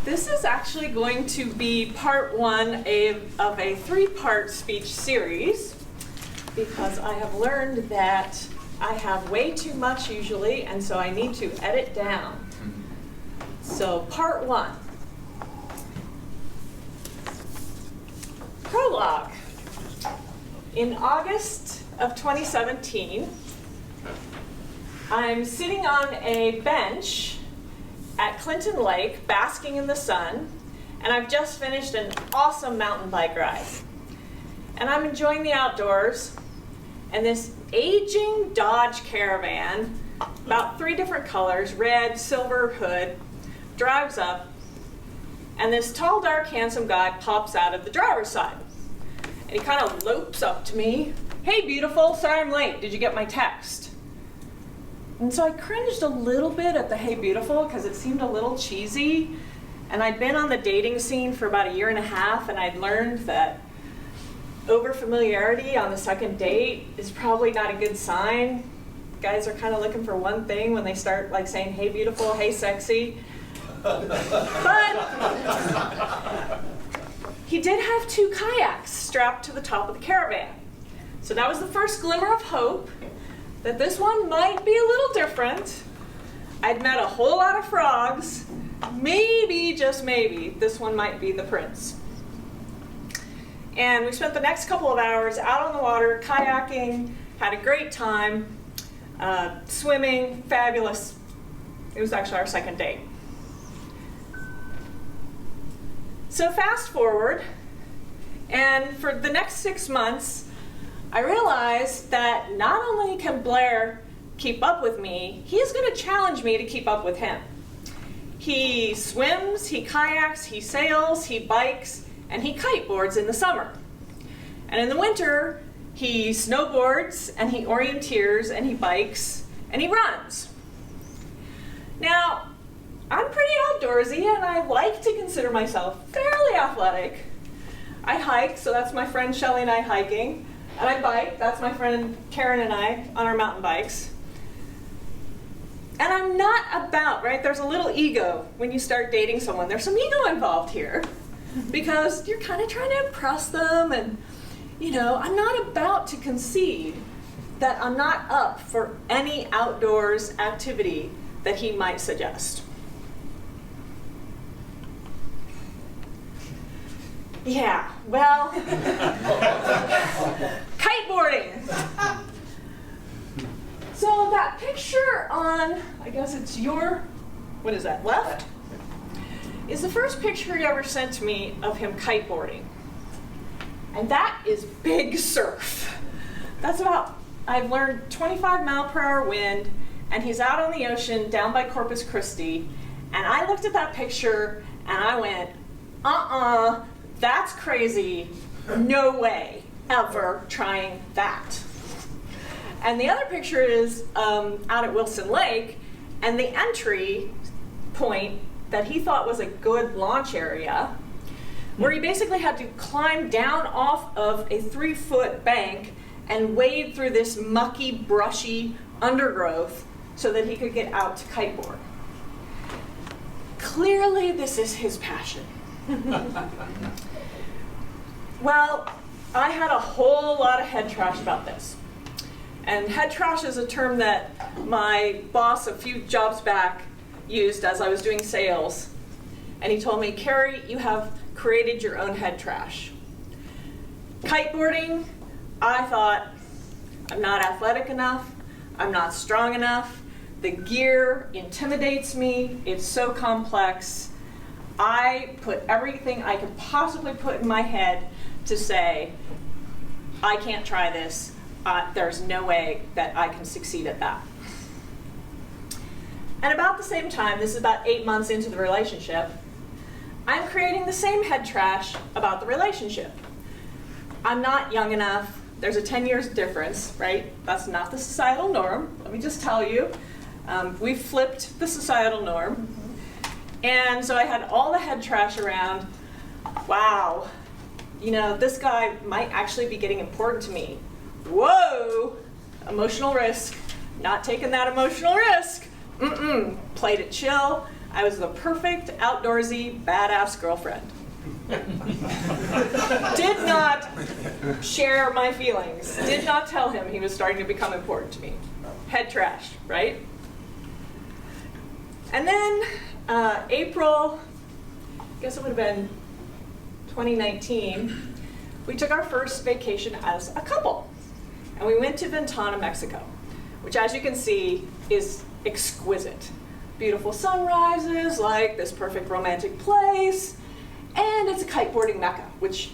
This is actually going to be part one of a three-part speech series, because I have learned that I have way too much usually, and so I need to edit down. So part one. Prologue. In August of 2017, I'm sitting on a bench at Clinton Lake, basking in the sun, and I've just finished an awesome mountain bike ride. And I'm enjoying the outdoors, and this aging Dodge Caravan, about 3 different colors, red, silver hood, drives up, and this tall, dark, handsome guy pops out of the driver's side. And he kind of lopes up to me. "Hey, beautiful, sorry I'm late. Did you get my text?" And so I cringed a little bit at the "hey, beautiful" because it seemed a little cheesy. And I'd been on the dating scene for about 1.5 years, and I'd learned that over-familiarity on the second date is probably not a good sign. Guys are kind of looking for one thing when they start like saying, "Hey, beautiful, hey, sexy." But he did have 2 kayaks strapped to the top of the caravan. So that was the first glimmer of hope that this one might be a little different. I'd met a whole lot of frogs. Maybe, just maybe, this one might be the prince. And we spent the next couple of hours out on the water, kayaking, had a great time, swimming, fabulous. It was actually our second date. So fast forward, and for the next 6 months, I realized that not only can Blair keep up with me, he is going to challenge me to keep up with him. He swims, he kayaks, he sails, he bikes, and he kiteboards in the summer. And in the winter, he snowboards, and he orienteers, and he bikes, and he runs. Now, I'm pretty outdoorsy, and I like to consider myself fairly athletic. I hike, so that's my friend Shelly and I hiking. And I bike, that's my friend Karen and I on our mountain bikes. And I'm not about, right, there's a little ego when you start dating someone. There's some ego involved here because you're kind of trying to impress them, and, you know, I'm not about to concede that I'm not up for any outdoors activity that he might suggest. Yeah, well, kiteboarding. So that picture on, I guess it's your, what is that, left? Is the first picture he ever sent to me of him kiteboarding. And that is big surf. That's about, I've learned 25-mile-per-hour wind, and he's out on the ocean down by Corpus Christi. And I looked at that picture and I went, that's crazy. No way ever trying that. And the other picture is out at Wilson Lake, and the entry point that he thought was a good launch area, where he basically had to climb down off of a 3-foot bank and wade through this mucky, brushy undergrowth so that he could get out to kiteboard. Clearly, this is his passion. Well, I had a whole lot of head trash about this. And head trash is a term that my boss a few jobs back used as I was doing sales. And he told me, "Keri, you have created your own head trash." Kiteboarding, I thought, I'm not athletic enough, I'm not strong enough, the gear intimidates me, it's so complex. I put everything I could possibly put in my head to say, I can't try this. There's no way that I can succeed at that. And about the same time, this is about 8 months into the relationship, I'm creating the same head trash about the relationship. I'm not young enough. There's a 10 years difference, right? That's not the societal norm. Let me just tell you. We've flipped the societal norm. And so I had all the head trash around. Wow, you know, this guy might actually be getting important to me. Whoa, emotional risk. Not taking that emotional risk. Played it chill. I was the perfect outdoorsy, badass girlfriend. Did not share my feelings. Did not tell him he was starting to become important to me. Head trash, right? And then April, I guess it would have been 2019, we took our first vacation as a couple. And we went to Ventana, Mexico, which, as you can see, is exquisite. Beautiful sunrises, like this perfect romantic place, and it's a kiteboarding mecca, which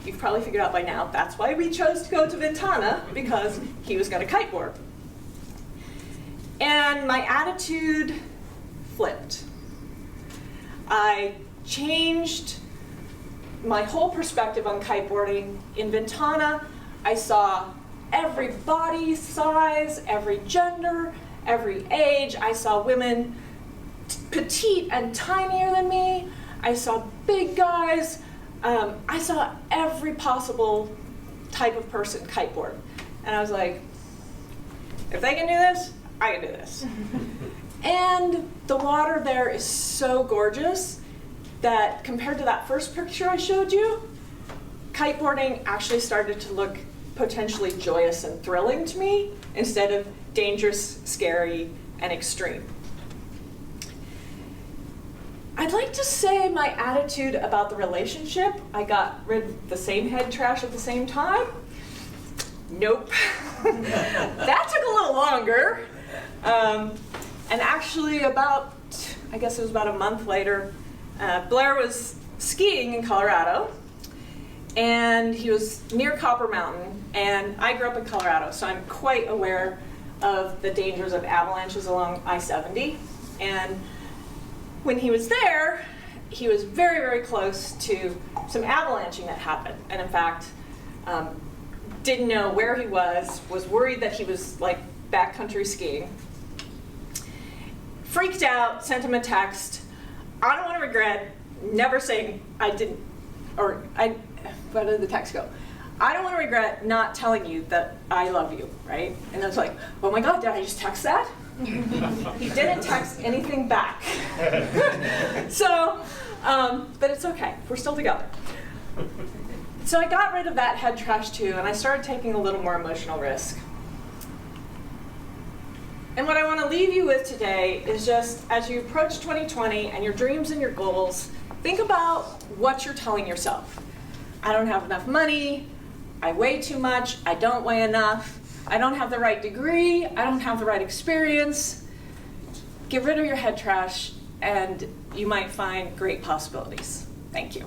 you've probably figured out by now. That's why we chose to go to Ventana, because he was going to kiteboard. And my attitude flipped. I changed my whole perspective on kiteboarding. In Ventana, I saw every body size, every gender, every age. I saw women petite and tinier than me. I saw big guys. I saw every possible type of person kiteboard. And I was like, if they can do this, I can do this. And the water there is so gorgeous that compared to that first picture I showed you, kiteboarding actually started to look potentially joyous and thrilling to me instead of dangerous, scary, and extreme. I'd like to say my attitude about the relationship, I got rid of the same head trash at the same time. Nope. That took a little longer. And actually I guess it was about a month later, Blair was skiing in Colorado, and he was near Copper Mountain, and I grew up in Colorado, so I'm quite aware of the dangers of avalanches along I-70. And when he was there, he was very, very close to some avalanching that happened, and in fact, didn't know where he was worried that he was like backcountry skiing. Freaked out, sent him a text. I don't want to regret never saying I didn't, what did the text go? I don't want to regret not telling you that I love you, right? And I was like, oh my God, did I just text that? He didn't text anything back. So, but it's okay, we're still together. So I got rid of that head trash too, and I started taking a little more emotional risk. And what I want to leave you with today is just, as you approach 2020 and your dreams and your goals, think about what you're telling yourself. I don't have enough money, I weigh too much, I don't weigh enough, I don't have the right degree, I don't have the right experience. Get rid of your head trash and you might find great possibilities. Thank you.